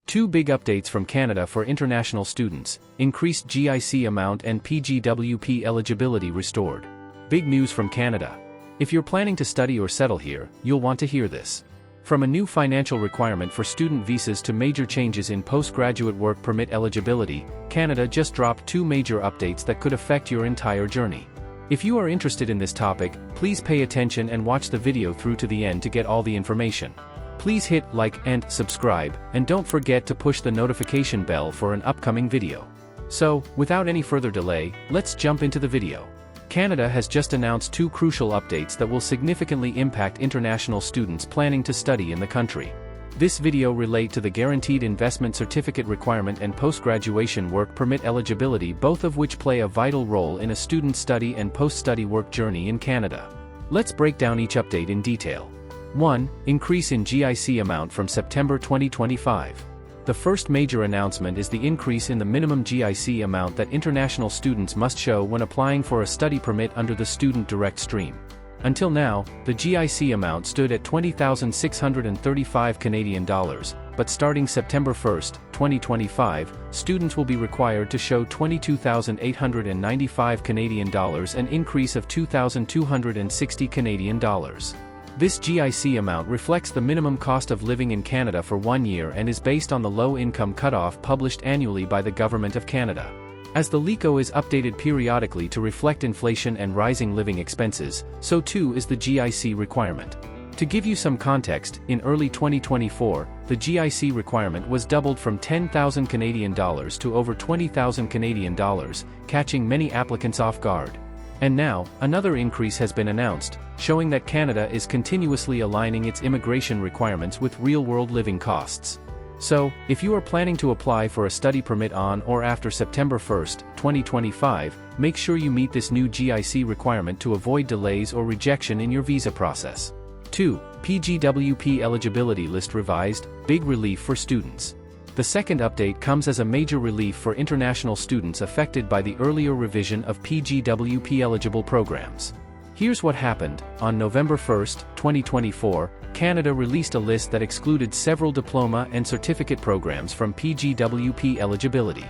Two big updates from Canada for international students: increased GIC amount and PGWP eligibility restored. Big news from Canada. If you're planning to study or settle here, you'll want to hear this. From a new financial requirement for student visas to major changes in postgraduate work permit eligibility, Canada just dropped two major updates that could affect your entire journey. If you are interested in this topic, please pay attention and watch the video through to the end to get all the information. Please hit like and subscribe, and don't forget to push the notification bell for an upcoming video. So, without any further delay, let's jump into the video. Canada has just announced two crucial updates that will significantly impact international students planning to study in the country. This video relates to the Guaranteed Investment Certificate requirement and post-graduation work permit eligibility, both of which play a vital role in a student's study and post-study work journey in Canada. Let's break down each update in detail. 1. Increase in GIC amount from September 2025. The first major announcement is the increase in the minimum GIC amount that international students must show when applying for a study permit under the Student Direct Stream. Until now, the GIC amount stood at $20,635 Canadian dollars, but starting September 1, 2025, students will be required to show $22,895 Canadian dollars, an increase of $2,260 Canadian dollars. This GIC amount reflects the minimum cost of living in Canada for 1 year and is based on the low-income cutoff published annually by the Government of Canada. As the LICO is updated periodically to reflect inflation and rising living expenses, so too is the GIC requirement. To give you some context, in early 2024, the GIC requirement was doubled from 10,000 Canadian dollars to over 20,000 Canadian dollars, catching many applicants off guard. And now, another increase has been announced, showing that Canada is continuously aligning its immigration requirements with real-world living costs. So, if you are planning to apply for a study permit on or after September 1, 2025, make sure you meet this new GIC requirement to avoid delays or rejection in your visa process. 2. PGWP eligibility list revised, big relief for students. The second update comes as a major relief for international students affected by the earlier revision of PGWP eligible programs. Here's what happened. On November 1, 2024, Canada released a list that excluded several diploma and certificate programs from PGWP eligibility.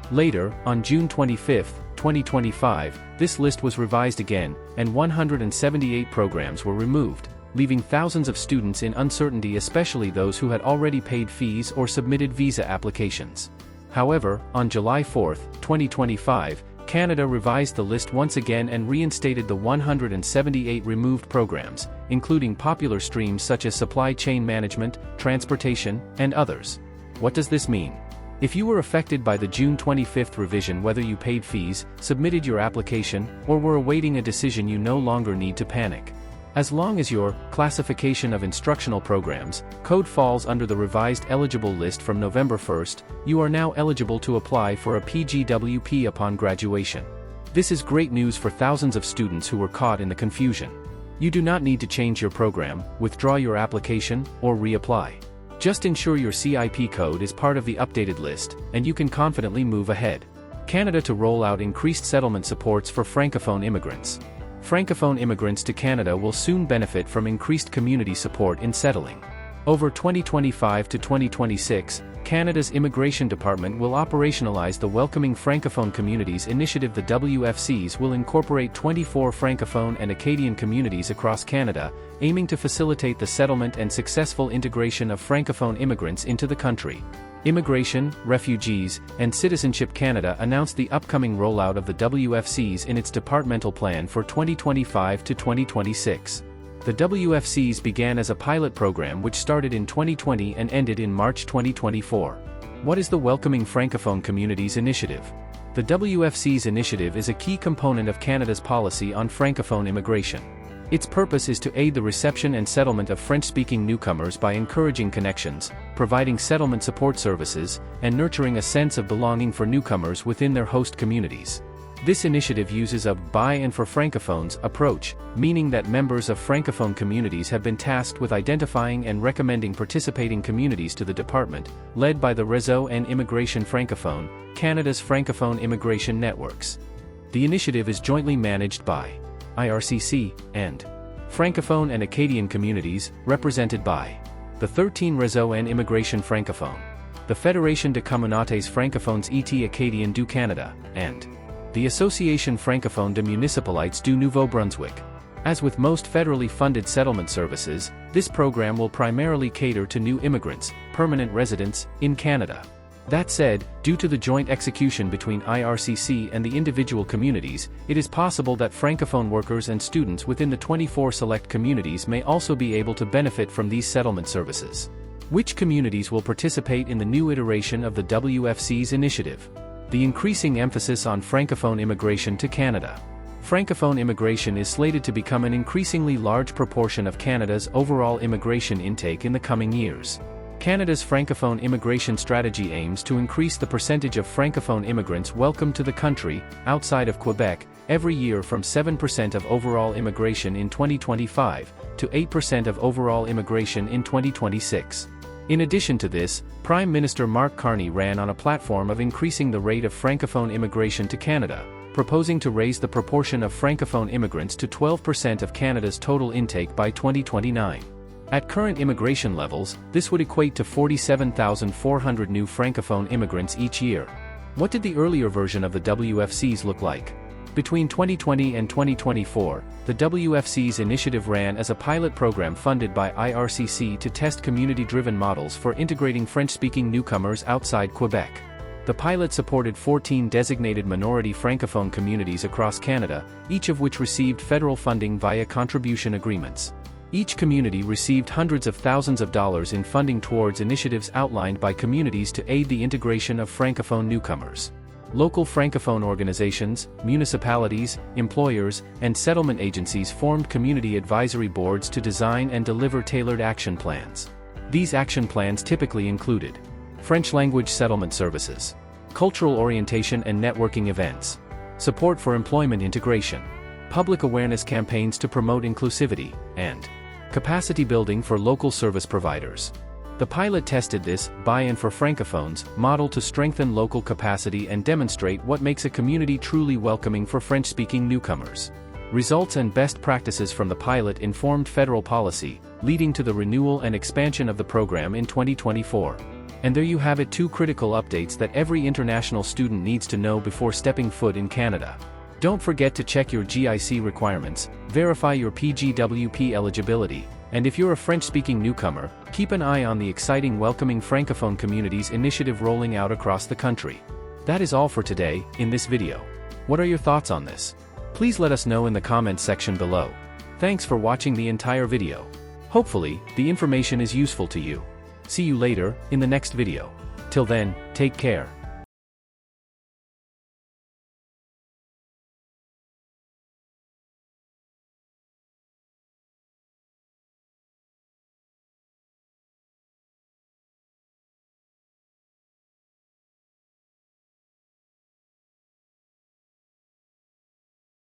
Later, on June 25, 2025, this list was revised again, and 178 programs were removed, leaving thousands of students in uncertainty, especially those who had already paid fees or submitted visa applications. However, on July 4, 2025, Canada revised the list once again and reinstated the 178 removed programs, including popular streams such as supply chain management, transportation, and others. What does this mean? If you were affected by the June 25 revision, whether you paid fees, submitted your application, or were awaiting a decision, you no longer need to panic. As long as your classification of instructional programs code falls under the revised eligible list from November 1, you are now eligible to apply for a PGWP upon graduation. This is great news for thousands of students who were caught in the confusion. You do not need to change your program, withdraw your application, or reapply. Just ensure your CIP code is part of the updated list, and you can confidently move ahead. Canada to roll out increased settlement supports for Francophone immigrants. Francophone immigrants to Canada will soon benefit from increased community support in settling. Over 2025 to 2026, Canada's Immigration Department will operationalize the Welcoming Francophone Communities initiative. The WFCs will incorporate 24 Francophone and Acadian communities across Canada, aiming to facilitate the settlement and successful integration of Francophone immigrants into the country. Immigration, Refugees, and Citizenship Canada announced the upcoming rollout of the WFCs in its departmental plan for 2025 to 2026. The WFCs began as a pilot program which started in 2020 and ended in March 2024. What is the Welcoming Francophone Communities initiative? The WFCs initiative is a key component of Canada's policy on Francophone immigration. Its purpose is to aid the reception and settlement of French-speaking newcomers by encouraging connections, providing settlement support services, and nurturing a sense of belonging for newcomers within their host communities. This initiative uses a by and for Francophones approach, meaning that members of Francophone communities have been tasked with identifying and recommending participating communities to the department, led by the Réseau en Immigration Francophone, Canada's Francophone immigration networks. The initiative is jointly managed by IRCC, and Francophone and Acadian communities, represented by the 13 Réseau en Immigration Francophone. The the Fédération de Communautés Francophones et Acadiennes du Canada, and the Association Francophone de Municipalités du Nouveau-Brunswick. As with most federally funded settlement services, this program will primarily cater to new immigrants, permanent residents, in Canada. That said, due to the joint execution between IRCC and the individual communities, it is possible that Francophone workers and students within the 24 select communities may also be able to benefit from these settlement services. Which communities will participate in the new iteration of the WFC's initiative? The increasing emphasis on Francophone immigration to Canada. Francophone immigration is slated to become an increasingly large proportion of Canada's overall immigration intake in the coming years. Canada's Francophone immigration strategy aims to increase the percentage of Francophone immigrants welcomed to the country, outside of Quebec, every year from 7% of overall immigration in 2025, to 8% of overall immigration in 2026. In addition to this, Prime Minister Mark Carney ran on a platform of increasing the rate of Francophone immigration to Canada, proposing to raise the proportion of Francophone immigrants to 12% of Canada's total intake by 2029. At current immigration levels, this would equate to 47,400 new Francophone immigrants each year. What did the earlier version of the WFCs look like? Between 2020 and 2024, the WFC's initiative ran as a pilot program funded by IRCC to test community-driven models for integrating French-speaking newcomers outside Quebec. The pilot supported 14 designated minority Francophone communities across Canada, each of which received federal funding via contribution agreements. Each community received hundreds of thousands of dollars in funding towards initiatives outlined by communities to aid the integration of Francophone newcomers. Local Francophone organizations, municipalities, employers, and settlement agencies formed community advisory boards to design and deliver tailored action plans. These action plans typically included French language settlement services, cultural orientation and networking events, support for employment integration, public awareness campaigns to promote inclusivity, and capacity building for local service providers. The pilot tested this buy-in for Francophones model to strengthen local capacity and demonstrate what makes a community truly welcoming for French-speaking newcomers. Results and best practices from the pilot informed federal policy, leading to the renewal and expansion of the program in 2024. And there you have it, two critical updates that every international student needs to know before stepping foot in Canada. Don't forget to check your GIC requirements, verify your PGWP eligibility, and if you're a French-speaking newcomer, keep an eye on the exciting Welcoming Francophone Communities initiative rolling out across the country. That is all for today, in this video. What are your thoughts on this? Please let us know in the comments section below. Thanks for watching the entire video. Hopefully, the information is useful to you. See you later, in the next video. Till then, take care.